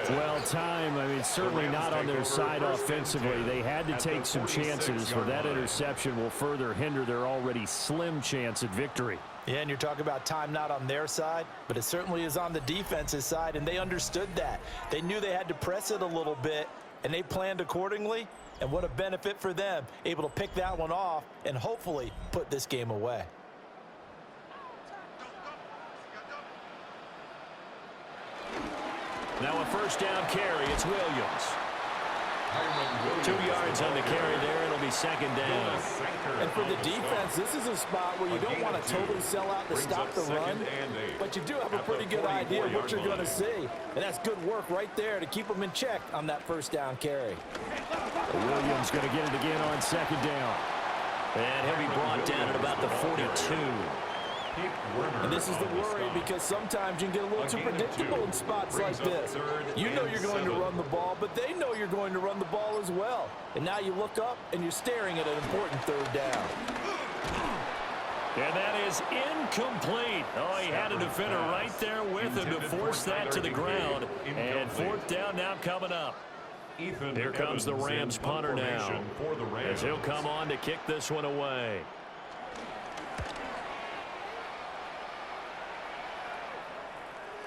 Well, time, I mean, certainly not on their side offensively. They had to take some chances, but that interception will further hinder their already slim chance at victory. Yeah, and you're talking about time not on their side, but it certainly is on the defense's side, and they understood that. They knew they had to press it a little bit, and they planned accordingly. And what a benefit for them, able to pick that one off and hopefully put this game away. Now a first down carry. It's Williams. 2 yards on the carry there. It'll be 2nd down. And for the defense, this is a spot where you don't want to totally sell out to stop the run, but you do have a pretty good idea of what you're going to see. And that's good work right there to keep them in check on that first down carry. Williams going to get it again on 2nd down. And he'll be brought down at about the 42. And this is the worry because sometimes you can get a little too predictable in spots like this. You know you're going to run the ball, but they know you're going to run the ball as well. And now you look up and you're staring at an important 3rd down. And that is incomplete. Oh, he had a defender right there with him to force that to the ground. And 4th down now coming up. Here comes the Rams punter now, as he'll come on to kick this one away.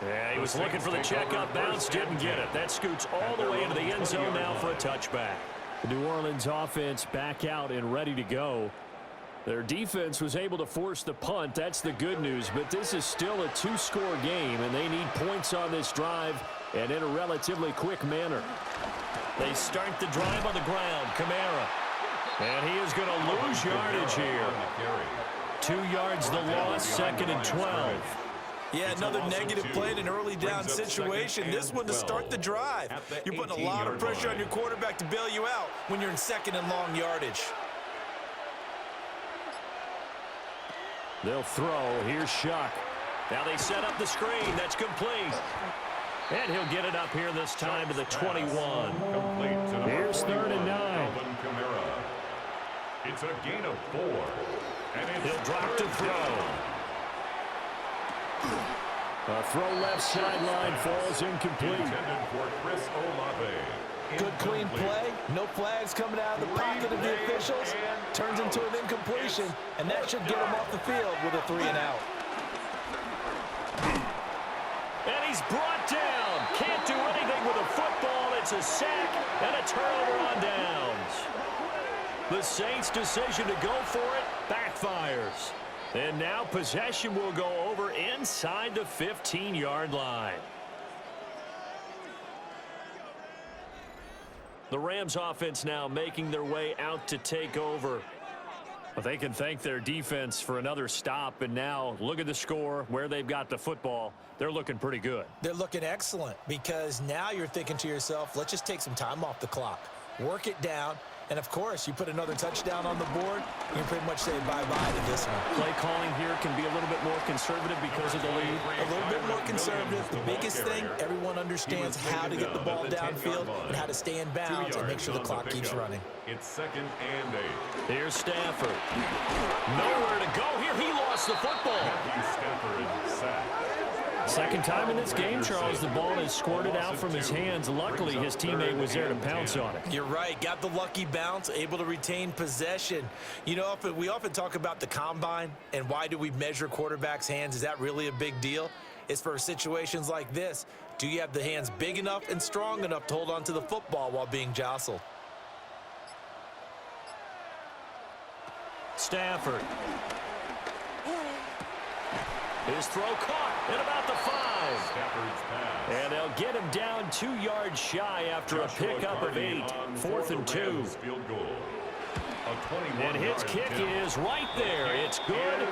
Yeah, he was looking for the check-up bounce, didn't get it. That scoots all the way into the end zone now for a touchback. The New Orleans offense back out and ready to go. Their defense was able to force the punt. That's the good news, but this is still a two-score game, and they need points on this drive and in a relatively quick manner. They start the drive on the ground. Kamara. And he is going to lose yardage here. 2 yards the loss, 2nd and 12. Yeah, another negative play in an early down situation. This one to start the drive. You're putting a lot of pressure on your quarterback to bail you out when you're in 2nd and long yardage. They'll throw. Here's Shuck. Now they set up the screen. That's complete. And he'll get it up here this time to the 21. Here's 3rd and 9. It's a gain of 4. And he'll drop to throw. A throw left sideline falls incomplete. Good clean play. No flags coming out of the pocket of the officials. Turns into an incompletion, and that should get him off the field with a 3 and out. And he's brought down. Can't do anything with a football. It's a sack and a turnover on downs. The Saints' decision to go for it backfires. And now possession will go over inside the 15-yard line. The Rams offense now making their way out to take over. But they can thank their defense for another stop. And now look at the score, where they've got the football. They're looking pretty good. They're looking excellent because now you're thinking to yourself, let's just take some time off the clock. Work it down. And, of course, you put another touchdown on the board, you can pretty much say bye-bye to this one. Play calling here can be a little bit more conservative because of the lead. A little bit more conservative. The biggest thing, everyone understands how to get the ball downfield and how to stay in bounds and make sure the clock keeps running. It's 2nd and 8. Here's Stafford. Nowhere to go here. He lost the football. Stafford sacked. Second time in this game, Charles, the ball is squirted out from his hands. Luckily, his teammate was there to pounce on it. You're right. Got the lucky bounce, able to retain possession. You know, we often talk about the combine and why do we measure quarterbacks' hands. Is that really a big deal? It's for situations like this. Do you have the hands big enough and strong enough to hold on to the football while being jostled? Stafford. His throw caught at about the 5. And they'll get him down 2 yards shy after a pickup of 8. 4th and 2. And his kick is right there. It's good.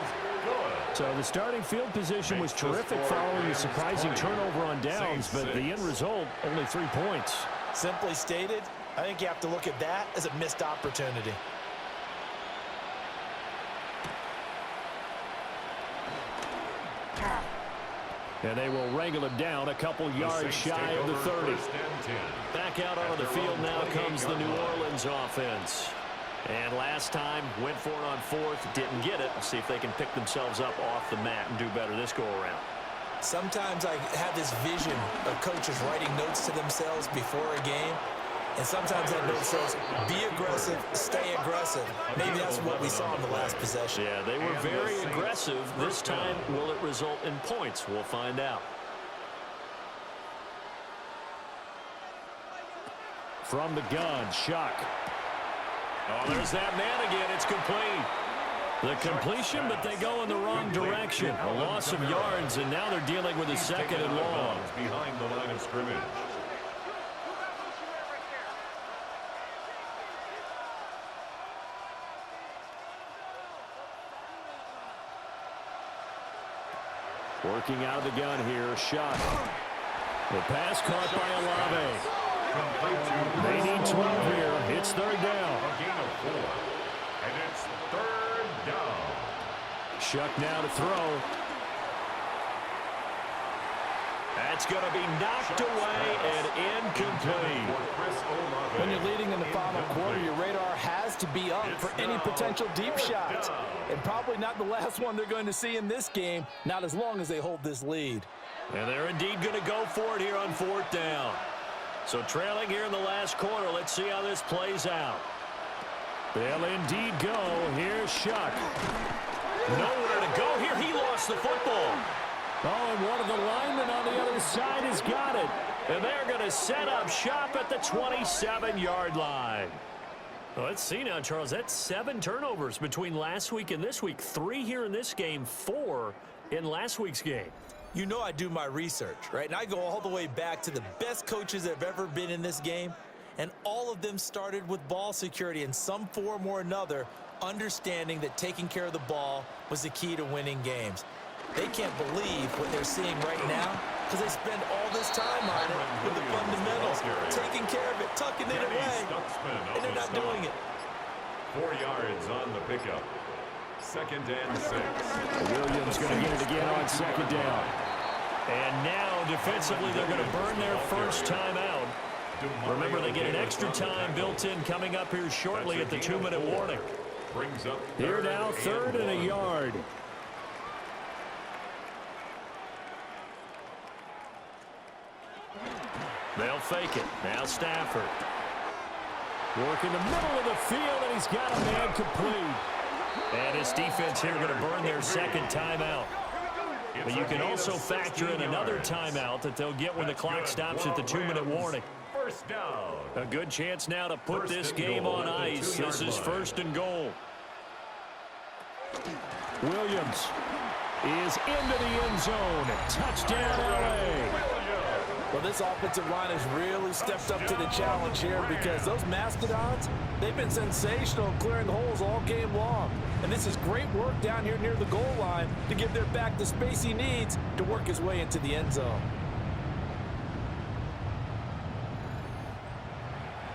So the starting field position was terrific following the surprising turnover on downs, but the end result, only 3 points. Simply stated, I think you have to look at that as a missed opportunity. And they will wrangle him down a couple yards shy of the 30. Back out onto the field now comes the New Orleans offense. And last time, went for it on 4th, didn't get it. See if they can pick themselves up off the mat and do better this go-around. Sometimes I have this vision of coaches writing notes to themselves before a game. And sometimes that note says, be aggressive, stay aggressive. Maybe that's what we saw in the last possession. Yeah, they were very aggressive. This time, will it result in points? We'll find out. From the gun, Shuck. Oh, there's that man again. It's complete. The completion, but they go in the wrong direction. A loss of yards, and now they're dealing with a 2nd and long. Behind the line of scrimmage. Working out of the gun here, Shuck. The pass caught by Olave. They need 12 here. It's 3rd down. A gain of 4. And it's 3rd down. Shuck now to throw. That's going to be knocked away and incomplete. When you're leading in the final quarter, your radar has to be up for any potential deep shots. And probably not the last one they're going to see in this game, not as long as they hold this lead. And they're indeed going to go for it here on 4th down. So trailing here in the last quarter, let's see how this plays out. They'll indeed go. Here's Shuck. Nowhere to go here. He lost the football. Oh, and one of the linemen on the other side has got it. And they're going to set up shop at the 27-yard line. Well, let's see now, Charles. That's 7 turnovers between last week and this week. 3 here in this game, 4 in last week's game. You know I do my research, right? And I go all the way back to the best coaches that have ever been in this game. And all of them started with ball security in some form or another, understanding that taking care of the ball was the key to winning games. They can't believe what they're seeing right now because they spend all this time on it with the fundamentals, taking care of it, tucking it away, and they're not doing it. 4 yards on the pickup. 2nd and 6. Williams going to get it again on 2nd down. And now, defensively, they're going to burn their first timeout. Remember, they get an extra time built in coming up here shortly at the 2-minute warning. Here now, 3rd and a yard. They'll fake it. Now Stafford. Work in the middle of the field, and he's got a man complete. And his defense here going to burn their 2nd timeout. But you can also factor in another timeout that they'll get when the clock stops at the 2-minute warning. First down. A good chance now to put this game on ice. This is 1st and goal. Williams is into the end zone. Touchdown, LA. Well, this offensive line has really stepped up to the challenge here because those Mastodons, they've been sensational clearing holes all game long. And this is great work down here near the goal line to give their back the space he needs to work his way into the end zone.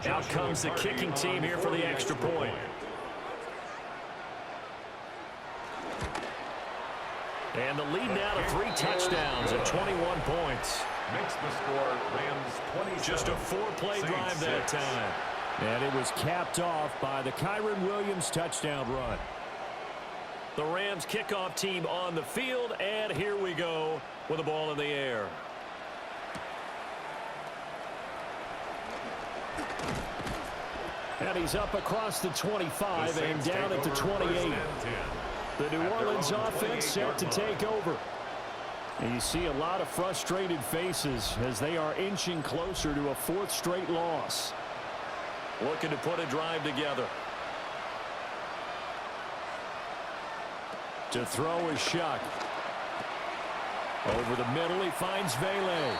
Out comes the kicking team here for the extra point. And the lead now to 3 touchdowns at 21 points. Makes the score Rams 27. Just a 4-play drive that time. And it was capped off by the Kyren Williams touchdown run. The Rams kickoff team on the field, and here we go with the ball in the air. And he's up across the 25 and down at the 28. The New Orleans offense set to take over. And you see a lot of frustrated faces as they are inching closer to a 4th straight loss. Looking to put a drive together. To throw is Shuck. Over the middle, he finds Vele.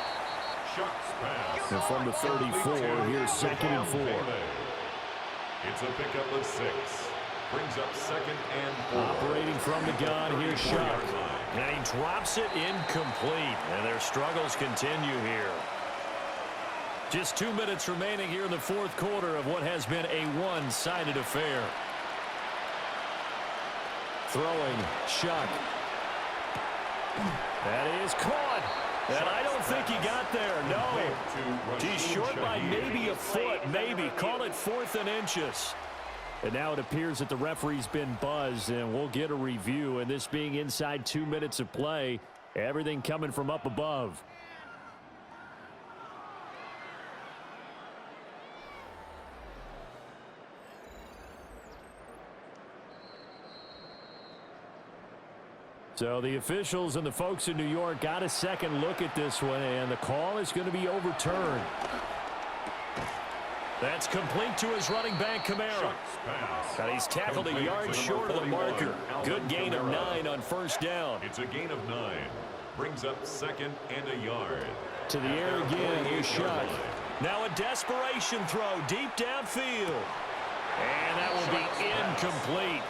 And from the 34, here's 2nd and 4. It's a pickup of 6. Brings up 2nd and 4. Operating from the gun, here's Shuck. And he drops it incomplete. And their struggles continue here. Just 2 minutes remaining here in the 4th quarter of what has been a one-sided affair. Throwing, Shuck. That is caught. And I don't think he got there. No. He's short by maybe a foot, maybe. Call it 4th and inches. And now it appears that the referee's been buzzed, and we'll get a review. And this being inside 2 minutes of play, everything coming from up above. So the officials and the folks in New York got a second look at this one, and the call is going to be overturned. That's complete to his running back, Kamara. And he's tackled a yard short of the marker. Good gain of 9 on 1st down. It's a gain of 9. Brings up 2nd and a yard. To the air again, here's Shuck. Now a desperation throw deep downfield. And that will be incomplete.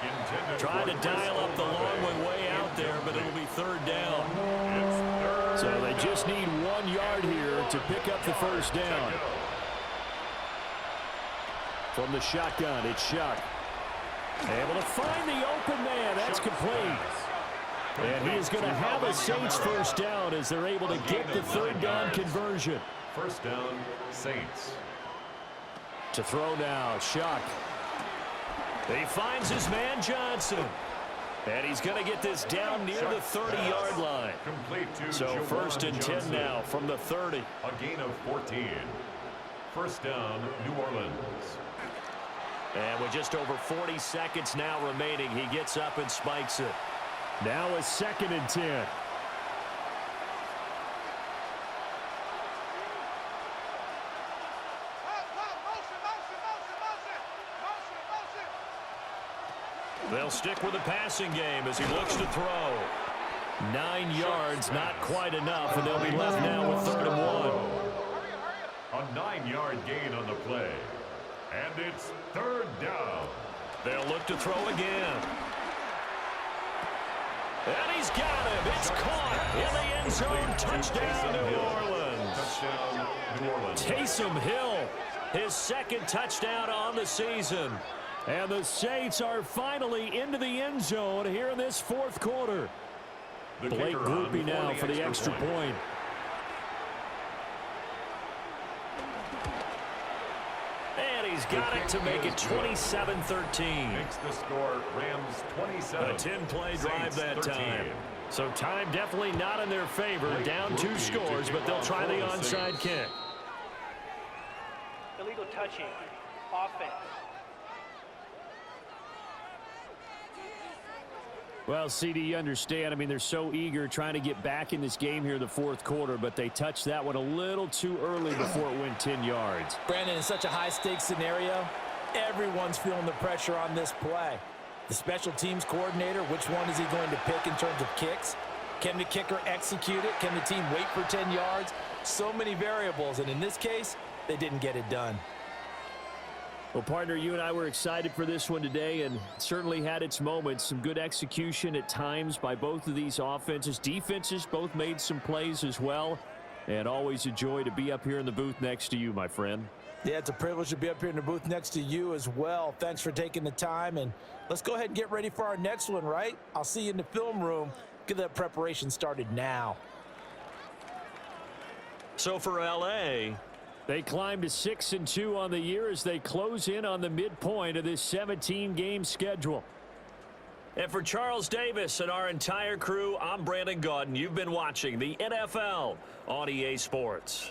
Trying to dial up the long way out there, but it'll be 3rd down. So they just need 1 yard here to pick up the 1st down. From the shotgun, it's Shuck. Able to find the open man. That's complete. And he is going to have a Saints 1st down as they're able to get the 3rd down conversion. 1st down, Saints. To throw now, Shuck. He finds his man Johnson. And he's going to get this down near the 30-yard line. So 1st and 10 now from the 30. A gain of 14. 1st down, New Orleans. And with just over 40 seconds now remaining, he gets up and spikes it. Now a 2nd and 10. They'll stick with the passing game as he looks to throw. 9 yards, not quite enough, and they'll be left now with 3rd and 1. A 9-yard gain on the play. And it's 3rd down. They'll look to throw again. And he's got him. It's caught in the end zone. Touchdown, New Orleans. Touchdown, New Orleans. Taysom Hill, his 2nd touchdown on the season. And the Saints are finally into the end zone here in this 4th quarter. Blake Groupie now for the extra point. And he's got it to make it 27-13. Makes the score Rams 27. A 10-play drive that time. So time definitely not in their favor. Down 2 scores, but they'll try the onside kick. Illegal touching. Offense. Well, CD, you understand. I mean, they're so eager trying to get back in this game here in the 4th quarter, but they touched that one a little too early before it went 10 yards. Brandon, in such a high-stakes scenario, everyone's feeling the pressure on this play. The special teams coordinator, which one is he going to pick in terms of kicks? Can the kicker execute it? Can the team wait for 10 yards? So many variables, and in this case, they didn't get it done. Well, partner, you and I were excited for this one today, and certainly had its moments. Some good execution at times by both of these offenses. Defenses both made some plays as well, and always a joy to be up here in the booth next to you, my friend. Yeah, it's a privilege to be up here in the booth next to you as well. Thanks for taking the time, and let's go ahead and get ready for our next one, right? I'll see you in the film room. Get that preparation started now. So for L.A., they climb to 6-2 on the year as they close in on the midpoint of this 17-game schedule. And for Charles Davis and our entire crew, I'm Brandon Gaudin. You've been watching the NFL on EA Sports.